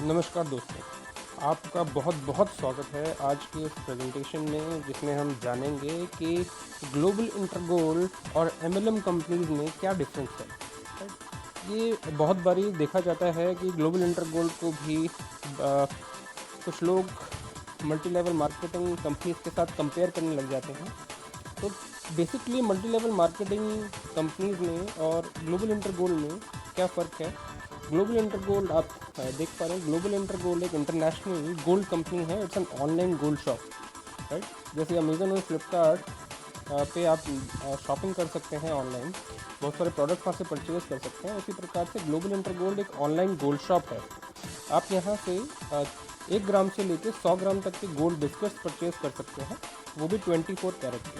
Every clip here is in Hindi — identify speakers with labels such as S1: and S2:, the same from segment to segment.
S1: नमस्कार दोस्तों, आपका बहुत बहुत स्वागत है आज के इस प्रेजेंटेशन में, जिसमें हम जानेंगे कि ग्लोबल इंटरगोल और एमएलएम कंपनीज में क्या डिफरेंस है। राइट? ये बहुत बारी देखा जाता है कि ग्लोबल इंटरगोल को भी कुछ लोग मल्टी लेवल मार्केटिंग कंपनीज के साथ कंपेयर करने लग जाते हैं। तो basically multi level marketing companies में और ग्लोबल इंटरगोल में क्या फ़र्क है। ग्लोबल इंटरगोल्ड आप देख पा रहे हैं, ग्लोबल इंटरगोल्ड एक इंटरनेशनल गोल्ड कंपनी है। It's an online gold shop. Right, जैसे अमेजन और फ्लिपकार्ट पे आप शॉपिंग कर सकते हैं ऑनलाइन, बहुत सारे प्रोडक्ट वहाँ से परचेज कर सकते हैं। उसी प्रकार से ग्लोबल इंटरगोल्ड एक ऑनलाइन गोल्ड शॉप है। आप यहाँ से 1 ग्राम से लेकर 100 ग्राम तक के गोल्ड बिस्किट्स परचेज कर सकते हैं, वो भी 24 कैरेट के।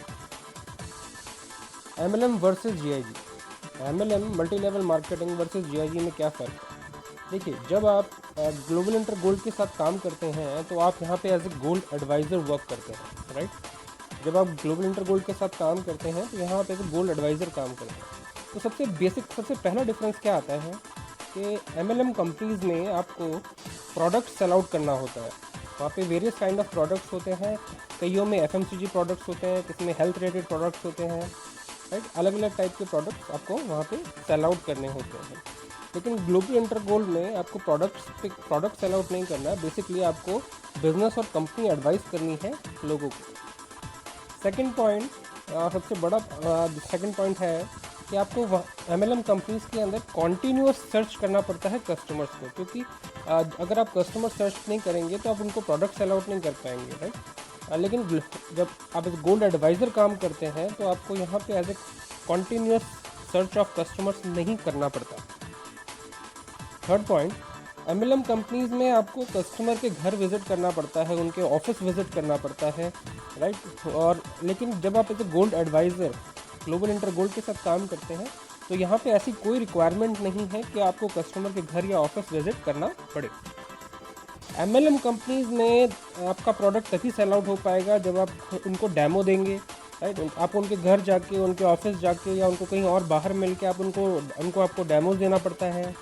S1: MLM versus GIG, MLM multi level marketing versus GIG में क्या फ़र्क है। देखिए, जब आप ग्लोबल इंटर गोल्ड के साथ काम करते हैं तो आप यहाँ पे as a gold adviser work करते हैं। राइट, जब आप ग्लोबल इंटर गोल्ड के साथ काम करते हैं तो यहाँ पे एज ए गोल्ड एडवाइज़र काम करते हैं। तो सबसे बेसिक, सबसे पहला डिफरेंस क्या आता है कि एमएलएम कंपनीज़ में आपको प्रोडक्ट सेल आउट करना होता है। वहाँ पे वेरियस काइंड ऑफ प्रोडक्ट्स होते हैं, कईयों में एफएमसीजी प्रोडक्ट्स होते हैं, किसी में हेल्थ रिलेटेड प्रोडक्ट्स होते हैं। राइट, अलग अलग टाइप के प्रोडक्ट्स आपको वहाँ पे सेल आउट करने होते हैं। लेकिन ग्लोबल इंटरगोल्ड में आपको प्रोडक्ट सेल आउट नहीं करना है। बेसिकली आपको बिजनेस और कंपनी एडवाइस करनी है लोगों को। सेकंड पॉइंट, सबसे बड़ा सेकंड पॉइंट है कि आपको एमएलएम कंपनीज के अंदर कॉन्टीन्यूअस सर्च करना पड़ता है कस्टमर्स को, क्योंकि अगर आप कस्टमर सर्च नहीं करेंगे तो आप उनको प्रोडक्ट सेल आउट नहीं कर पाएंगे। राइट, लेकिन जब आप एज गोल्ड एडवाइज़र काम करते हैं तो आपको यहाँ पे as a continuous search of customers नहीं करना पड़ता। थर्ड पॉइंट, एमएलएम कंपनीज़ में आपको कस्टमर के घर विज़िट करना पड़ता है, उनके ऑफिस विज़िट करना पड़ता है। राइट, और लेकिन जब आप as a gold adviser Global Inter Gold के साथ काम करते हैं तो यहाँ पे ऐसी कोई रिक्वायरमेंट नहीं है कि आपको कस्टमर के घर या ऑफिस विज़िट करना पड़े। एमएलएम कंपनीज़ में आपका प्रोडक्ट तभी सेल आउट हो पाएगा जब आप उनको डेमो देंगे। राइट, आप उनके घर जाके, उनके ऑफिस जाके या उनको कहीं और बाहर मिल के आप उनको आपको डेमोज देना पड़ता है,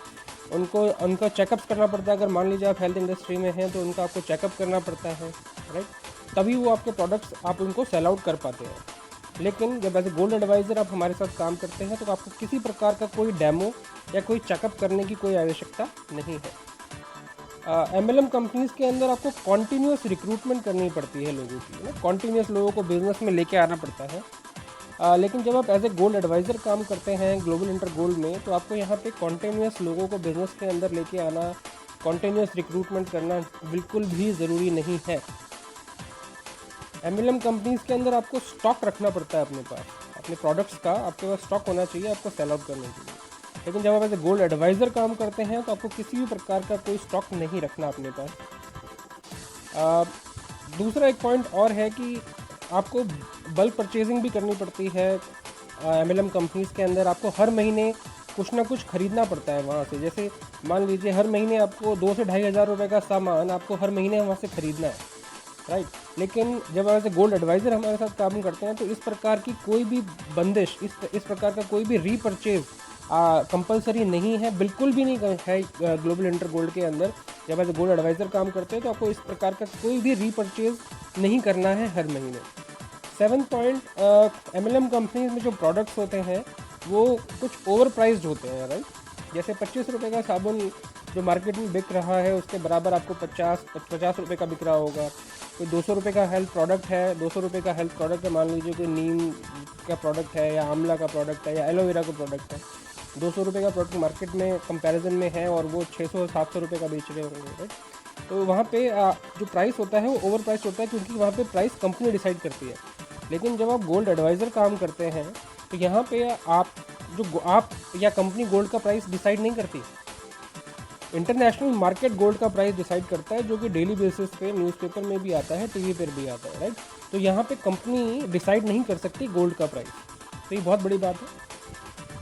S1: उनका चेकअप्स करना पड़ता है। अगर मान लीजिए आप हेल्थ इंडस्ट्री में हैं तो उनका आपको चेकअप करना पड़ता है। राइट, तभी वो आपके प्रोडक्ट्स आप उनको सेल आउट कर पाते हैं। लेकिन जब एज ए गोल्ड एडवाइज़र आप हमारे साथ काम करते हैं तो आपको किसी प्रकार का कोई डेमो या कोई चेकअप करने की कोई आवश्यकता नहीं है। एमएलएम कंपनीज़ के अंदर आपको कॉन्टीन्यूस रिक्रूटमेंट करनी पड़ती है लोगों की, ना, कॉन्टीन्यूस लोगों को बिजनेस में लेके आना पड़ता है। लेकिन जब आप एज ए गोल्ड एडवाइज़र काम करते हैं ग्लोबल इंटर गोल्ड में तो आपको यहाँ पे कॉन्टीन्यूस लोगों को बिजनेस के अंदर लेके आना, कॉन्टीन्यूस रिक्रूटमेंट करना बिल्कुल भी ज़रूरी नहीं है। एमएलएम कंपनीज़ के अंदर आपको स्टॉक रखना पड़ता है अपने पास, अपने प्रोडक्ट्स का आपके पास स्टॉक होना चाहिए आपको सेल आउट करने के लिए। लेकिन जब आप एज ए गोल्ड एडवाइज़र काम करते हैं तो आपको किसी भी प्रकार का कोई स्टॉक नहीं रखना अपने पास। दूसरा एक पॉइंट और है कि आपको बल्क परचेजिंग भी करनी पड़ती है। एमएलएम कंपनीज़ के अंदर आपको हर महीने कुछ ना कुछ ख़रीदना पड़ता है वहाँ से। जैसे मान लीजिए हर महीने आपको 2 से 2,500 रुपये का सामान आपको हर महीने वहाँ से ख़रीदना है। राइट, लेकिन जब आप ऐसे गोल्ड एडवाइज़र हमारे साथ काम करते हैं तो इस प्रकार की कोई भी बंदिश, इस प्रकार का कोई भी रीपरचेज़ कंपलसरी नहीं है, बिल्कुल भी नहीं है। ग्लोबल इंटर गोल्ड के अंदर जब एज ए गोल्ड एडवाइज़र काम करते हैं तो आपको इस प्रकार का कोई भी रीपरचेज़ नहीं करना है हर महीने। 7 पॉइंट, एमएलएम कंपनीज में जो प्रोडक्ट्स होते हैं वो कुछ ओवर प्राइज्ड होते हैं। राइट, जैसे 25 रुपये का साबुन जो मार्केट में बिक रहा है उसके बराबर आपको 50 रुपये का बिक रहा होगा। कोई 200 रुपये का हेल्थ प्रोडक्ट है, 200 रुपये का हेल्थ प्रोडक्ट है, मान लीजिए कोई नीम का प्रोडक्ट है या आंवला का प्रोडक्ट है या एलोवेरा का प्रोडक्ट है। 200 रुपये का प्रोडक्ट मार्केट में कंपैरिजन में है और वो 600-700 रुपये का बेच रहे होंगे। राइट, तो वहाँ पे जो प्राइस होता है वो ओवर प्राइस होता है, क्योंकि वहाँ पे प्राइस कंपनी डिसाइड करती है। लेकिन जब आप गोल्ड एडवाइज़र काम करते हैं तो यहाँ पे आप या कंपनी गोल्ड का प्राइस डिसाइड नहीं करती। इंटरनेशनल मार्केट गोल्ड का प्राइस डिसाइड करता है, जो कि डेली बेसिस पे न्यूज़पेपर में भी आता है, टीवी पर भी आता है। राइट, तो यहाँ पे कंपनी डिसाइड नहीं कर सकती गोल्ड का प्राइस, तो ये बहुत बड़ी बात है।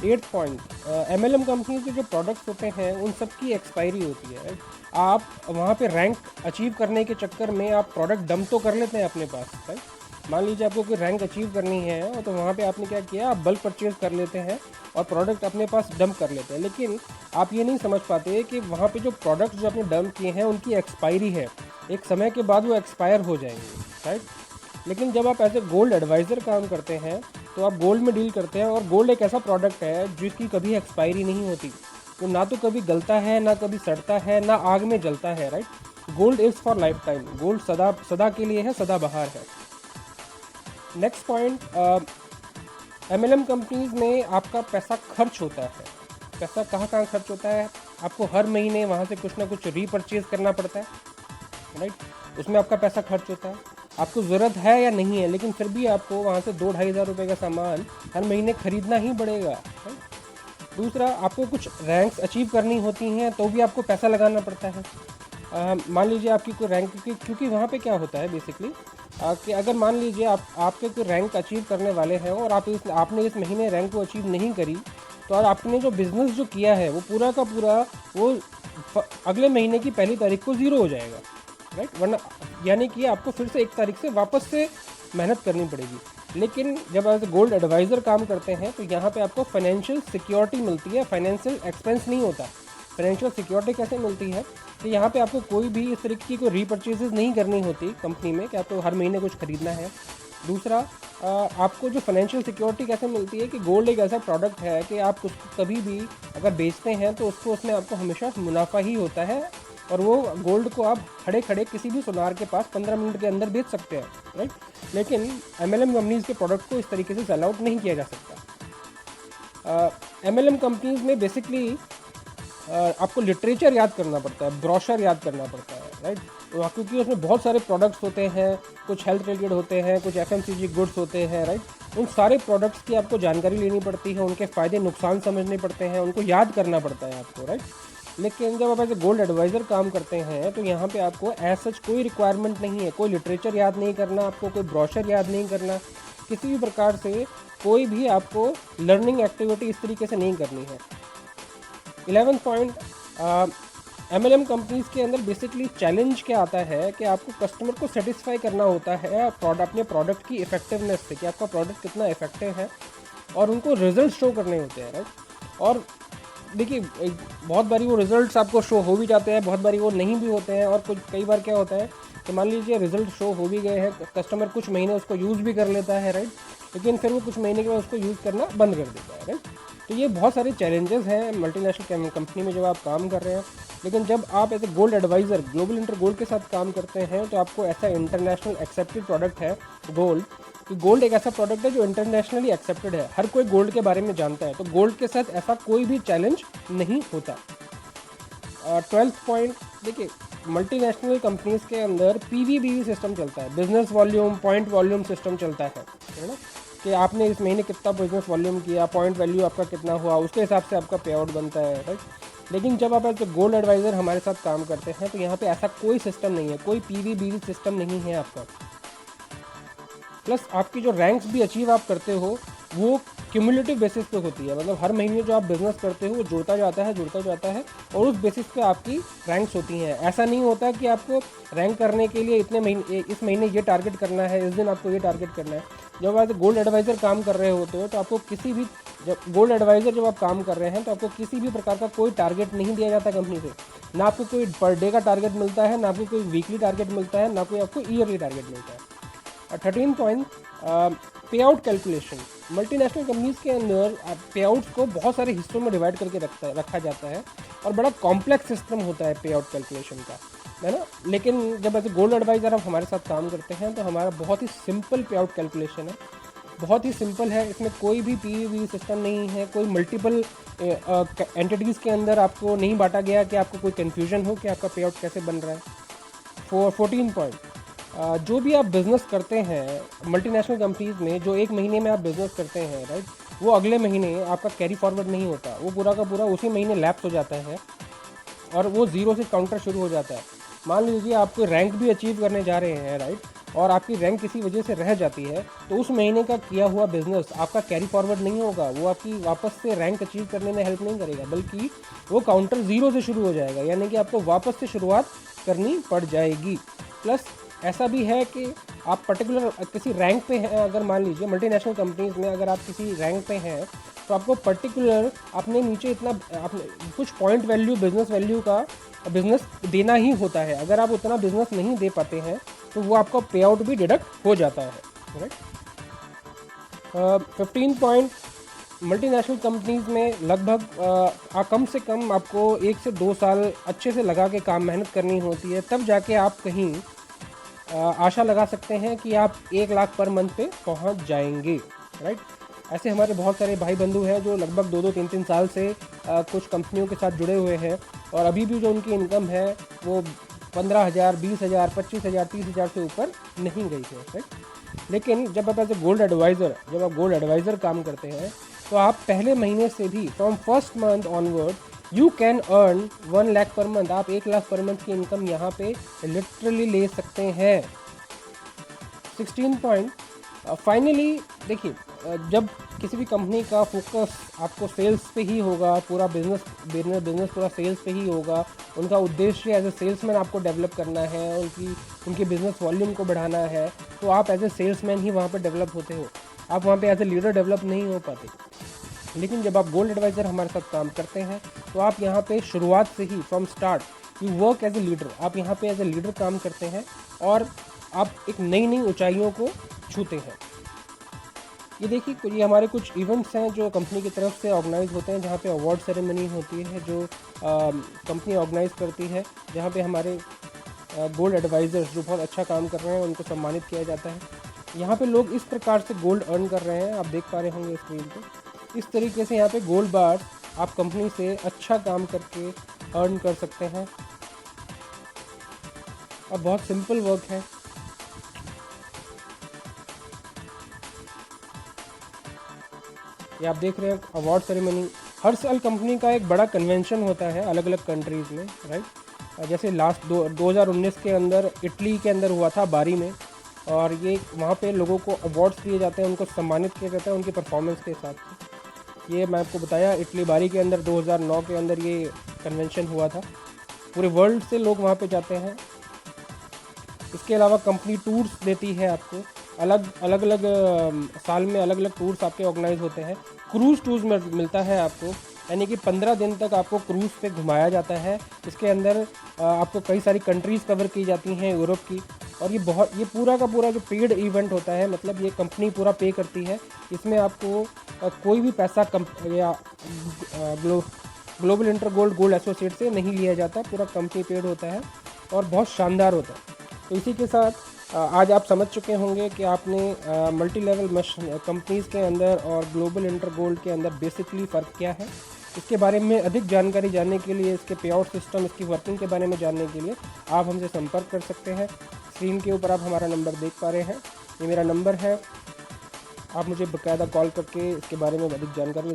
S1: 8 पॉइंट, एमएलएम कंपनी के जो प्रोडक्ट्स होते हैं उन सब की एक्सपायरी होती है। राइट, आप वहाँ पे रैंक अचीव करने के चक्कर में आप प्रोडक्ट डंप तो कर लेते हैं अपने पास। राइट, मान लीजिए आपको कोई रैंक अचीव करनी है तो वहाँ पे आपने क्या किया, आप बल्क परचेज कर लेते हैं और प्रोडक्ट अपने पास डंप कर लेते हैं, लेकिन आप ये नहीं समझ पाते कि वहाँ पे जो प्रोडक्ट जो आपने डंप किए हैं उनकी एक्सपायरी है, एक समय के बाद वो एक्सपायर हो जाएंगे, राइट। लेकिन जब आप एज ए गोल्ड एडवाइज़र काम करते हैं तो आप गोल्ड में डील करते हैं, और गोल्ड एक ऐसा प्रोडक्ट है जिसकी कभी एक्सपायरी नहीं होती, तो ना तो कभी गलता है, ना कभी सड़ता है, ना आग में जलता है, right. Gold is for life time, gold सदा सदा के लिए है, सदा बहार है। नेक्स्ट पॉइंट, एमएलएम कंपनीज में आपका पैसा खर्च होता है। पैसा कहाँ कहाँ खर्च होता है, आपको हर महीने वहाँ से कुछ ना कुछ रीपरचेज करना पड़ता है, राइट। उसमें आपका पैसा खर्च होता है, आपको ज़रूरत है या नहीं है, लेकिन फिर भी आपको वहाँ से 2-2.5 हज़ार रुपये का सामान हर महीने ख़रीदना ही पड़ेगा, राइट। दूसरा, आपको कुछ रैंक्स अचीव करनी होती हैं तो भी आपको पैसा लगाना पड़ता है। मान लीजिए आपकी कोई रैंक, क्योंकि वहाँ पे क्या होता है बेसिकली कि अगर मान लीजिए आपके कोई रैंक अचीव करने वाले हैं और आपने इस महीने रैंक को अचीव नहीं करी, तो और आपने जो बिज़नेस जो किया है वो पूरा का पूरा वो अगले महीने की 1 तारीख को ज़ीरो हो जाएगा, राइट। वरना यानी कि आपको फिर से 1 तारीख से वापस से मेहनत करनी पड़ेगी। लेकिन जब एज ए गोल्ड एडवाइज़र काम करते हैं तो यहाँ पे आपको फाइनेंशियल सिक्योरिटी मिलती है, फाइनेंशियल एक्सपेंस नहीं होता। फाइनेंशियल सिक्योरिटी कैसे मिलती है कि यहाँ पे आपको कोई भी इस तरीके की कोई रीपरचेजेस नहीं करनी होती कंपनी में कि आपको हर महीने कुछ खरीदना है। दूसरा, आपको जो फाइनेंशियल सिक्योरिटी कैसे मिलती है कि गोल्ड एक ऐसा प्रोडक्ट है कि आप उसको कभी भी अगर बेचते हैं तो उसमें आपको हमेशा मुनाफा ही होता है, और वो गोल्ड को आप खड़े खड़े किसी भी सुनार के पास 15 मिनट के अंदर बेच सकते हैं, राइट। लेकिन एमएलएम कंपनीज़ के प्रोडक्ट को इस तरीके से सेल आउट नहीं किया जा सकता। एमएलएम कंपनीज़ में बेसिकली आपको लिटरेचर याद करना पड़ता है, ब्रोशर याद करना पड़ता है, राइट। क्योंकि उसमें बहुत सारे प्रोडक्ट्स होते हैं, कुछ हेल्थ रिलेटेड होते हैं, कुछ एफएमसीजी गुड्स होते हैं, राइट। उन सारे प्रोडक्ट्स की आपको जानकारी लेनी पड़ती है, उनके फ़ायदे नुकसान समझने पड़ते हैं, उनको याद करना पड़ता है आपको, राइट। लेकिन जब आप एज ए गोल्ड एडवाइज़र काम करते हैं तो यहाँ पे आपको एज सच कोई रिक्वायरमेंट नहीं है, कोई लिटरेचर याद नहीं करना, आपको कोई ब्रोशर याद नहीं करना, किसी भी प्रकार से कोई भी आपको लर्निंग एक्टिविटी इस तरीके से नहीं करनी है। 11th पॉइंट, एमएलएम कंपनीज़ के अंदर बेसिकली चैलेंज क्या आता है कि आपको कस्टमर को सेटिस्फाई करना होता है अपने प्रोडक्ट की इफेक्टिवनेस से, कि आपका प्रोडक्ट कितना इफेक्टिव है, और उनको रिजल्ट शो करने होते हैं, राइट। और देखिए, बहुत बारी वो रिजल्ट्स आपको शो हो भी जाते हैं, बहुत बारी वो नहीं भी होते हैं, और कई बार क्या होता है कि मान लीजिए रिजल्ट शो हो भी गए हैं, कस्टमर कुछ महीने उसको यूज़ भी कर लेता है, राइट, लेकिन फिर वो कुछ महीने के बाद उसको यूज़ करना बंद कर देता है, राइट। तो ये बहुत सारे चैलेंजेस हैं मल्टीनेशनल कंपनी में जब आप काम कर रहे हैं। लेकिन जब आप as a gold adviser Global Inter Gold के साथ काम करते हैं तो आपको ऐसा इंटरनेशनल एक्सेप्टेड प्रोडक्ट है गोल्ड, कि गोल्ड एक ऐसा प्रोडक्ट है जो इंटरनेशनली एक्सेप्टेड है, हर कोई गोल्ड के बारे में जानता है, तो गोल्ड के साथ ऐसा कोई भी चैलेंज नहीं होता। 12th पॉइंट, देखिए मल्टीनेशनल कंपनीज़ के अंदर पीवीबीवी सिस्टम चलता है, business volume point volume system चलता है ना, कि आपने इस महीने कितना बिजनेस वॉल्यूम किया, पॉइंट वैल्यू आपका कितना हुआ, उसके हिसाब से आपका पे आउट बनता है, राइट। लेकिन जब आप एज ए गोल्ड एडवाइज़र हमारे साथ काम करते हैं तो यहाँ पे ऐसा कोई सिस्टम नहीं है, कोई पीवीबीवी सिस्टम नहीं है आपका। प्लस आपकी जो रैंक्स भी अचीव आप करते हो वो क्यूमुलेटिव बेसिस पे होती है, मतलब हर महीने जो आप बिज़नेस करते हो वो जुड़ता जाता है और उस बेसिस पे आपकी रैंक्स होती हैं। ऐसा नहीं होता कि आपको रैंक करने के लिए इस महीने ये टारगेट करना है, इस दिन आपको ये टारगेट करना है। जब आप गोल्ड एडवाइज़र काम कर रहे होते हो तो आपको किसी भी गोल्ड एडवाइज़र जब आप काम कर रहे हैं तो आपको किसी भी प्रकार का कोई टारगेट नहीं दिया जाता कंपनी से, ना आपको कोई पर डे का टारगेट मिलता है, ना आपको कोई वीकली टारगेट मिलता है, ना कोई आपको ईयरली टारगेट मिलता है। 13 पॉइंट, पे आउट कैलकुलेशन। मल्टीनेशनल कंपनीज़ के अंदर पे आउट्स को बहुत सारे हिस्सों में डिवाइड करके रखा जाता है और बड़ा कॉम्प्लेक्स सिस्टम होता है पे आउट कैलकुलेशन का, है ना। लेकिन जब ऐसे गोल्ड एडवाइज़र आप हमारे साथ काम करते हैं तो हमारा बहुत ही सिंपल पे आउट कैलकुलेशन है, बहुत ही सिंपल है। इसमें कोई भी पीवीवी सिस्टम नहीं है, कोई मल्टीपल एंटिटीज़ के अंदर आपको नहीं बांटा गया कि आपको कोई कन्फ्यूजन हो कि आपका पे आउट कैसे बन रहा है। 14 पॉइंट, जो भी आप बिज़नेस करते हैं मल्टीनेशनल कंपनीज़ में, जो एक महीने में आप बिज़नेस करते हैं, राइट, वो अगले महीने आपका कैरी फॉरवर्ड नहीं होता, वो पूरा का पूरा उसी महीने लैप्स हो जाता है और वो ज़ीरो से काउंटर शुरू हो जाता है। मान लीजिए आप कोई रैंक भी अचीव करने जा रहे हैं, राइट, और आपकी रैंक किसी वजह से रह जाती है तो उस महीने का किया हुआ बिज़नेस आपका कैरी फॉरवर्ड नहीं होगा, वो आपकी वापस से रैंक अचीव करने में हेल्प नहीं करेगा, बल्कि वो काउंटर ज़ीरो से शुरू हो जाएगा, यानी कि आपको वापस से शुरुआत करनी पड़ जाएगी। प्लस ऐसा भी है कि आप पर्टिकुलर किसी रैंक पे हैं, अगर मान लीजिए मल्टीनेशनल कंपनीज़ में अगर आप किसी रैंक पे हैं तो आपको पर्टिकुलर अपने नीचे इतना अपने कुछ पॉइंट वैल्यू, बिजनेस वैल्यू का बिजनेस देना ही होता है। अगर आप उतना बिजनेस नहीं दे पाते हैं तो वो आपका पे आउट भी डिडक्ट हो जाता है, राइट। 15 पॉइंट मल्टीनेशनल कंपनीज़ में लगभग कम से कम आपको 1 से 2 साल अच्छे से लगा के काम मेहनत करनी होती है, तब जाके आप कहीं आशा लगा सकते हैं कि आप 1 लाख पर मंथ पे पहुंच जाएंगे, राइट। ऐसे हमारे बहुत सारे भाई बंधु हैं जो लगभग 2-2, 3-3 साल से कुछ कंपनियों के साथ जुड़े हुए हैं और अभी भी जो उनकी इनकम है वो 15,000, 20,000, 25,000, 30,000 से ऊपर नहीं गई है, राइट। लेकिन जब आप एज ए गोल्ड एडवाइज़र, जब आप गोल्ड एडवाइज़र काम करते हैं तो आप पहले महीने से भी from first month onward you can earn 1 lakh per month. आप 1 लाख पर मंथ की इनकम यहाँ पे लिटरली ले सकते हैं। 16 पॉइंट फाइनली देखिए, जब किसी भी कंपनी का फोकस आपको सेल्स पे ही होगा, पूरा बिजनेस पूरा सेल्स पे ही होगा, उनका उद्देश्य एज ए सेल्समैन आपको डेवलप करना है, उनकी बिजनेस वॉल्यूम को बढ़ाना है, तो आप एज ए सेल्समैन ही वहाँ पे डेवलप होते हो, आप वहाँ पे एज ए लीडर डेवलप नहीं हो पाते। लेकिन जब आप गोल्ड एडवाइज़र हमारे साथ काम करते हैं तो आप यहाँ पे शुरुआत से ही from start you work as a leader, आप यहाँ पे एज ए लीडर काम करते हैं और आप एक नई नई ऊंचाइयों को छूते हैं। ये देखिए, ये हमारे कुछ इवेंट्स हैं जो कंपनी की तरफ से ऑर्गेनाइज होते हैं, जहाँ पे अवार्ड सेरेमनी होती है जो कंपनी ऑर्गेनाइज करती है, जहाँ पे हमारे गोल्ड एडवाइज़र्स जो बहुत अच्छा काम कर रहे हैं उनको सम्मानित किया जाता है। यहाँ पे लोग इस प्रकार से गोल्ड अर्न कर रहे हैं, आप देख पा रहे होंगे स्क्रीन पे। इस तरीके से यहाँ पे गोल्ड बार आप कंपनी से अच्छा काम करके अर्न कर सकते हैं और बहुत सिंपल वर्क है। ये आप देख रहे हैं अवार्ड सेरेमनी। हर साल कंपनी का एक बड़ा कन्वेंशन होता है अलग अलग कंट्रीज़ में, राइट। जैसे लास्ट 2019 के अंदर इटली के अंदर हुआ था, बारी में, और ये वहाँ पे लोगों को अवार्ड्स दिए जाते हैं, उनको सम्मानित किया जाता है उनकी परफॉर्मेंस के हिसाब से। ये मैं आपको बताया, इटली बारी के अंदर 2009 के अंदर ये कन्वेंशन हुआ था। पूरे वर्ल्ड से लोग वहाँ पे जाते हैं। इसके अलावा कंपनी टूर्स देती है आपको, अलग अलग साल में अलग अलग टूर्स आपके ऑर्गेनाइज होते हैं। क्रूज़ टूर्स मिलता है आपको, यानी कि 15 दिन तक आपको क्रूज़ पे घुमाया जाता है। इसके अंदर आपको कई सारी कंट्रीज़ कवर की जाती हैं यूरोप की, और ये पूरा का पूरा जो पेड इवेंट होता है, मतलब ये कंपनी पूरा पे करती है। इसमें आपको कोई भी पैसा ग्लोबल इंटर गोल्ड एसोसिएट से नहीं लिया जाता, पूरा कंपनी पेड होता है और बहुत शानदार होता है। तो इसी के साथ आज आप समझ चुके होंगे कि आपने मल्टी लेवल कंपनीज़ के अंदर और ग्लोबल इंटर गोल्ड के अंदर बेसिकली फ़र्क क्या है। इसके बारे में अधिक जानकारी जानने के लिए, इसके पे आउट सिस्टम, इसकी वर्किंग के बारे में जानने के लिए आप हमसे संपर्क कर सकते हैं। स्क्रीन के ऊपर आप हमारा नंबर देख पा रहे हैं, ये मेरा नंबर है। आप मुझे बाकायदा कॉल करके इसके बारे में अधिक जानकारी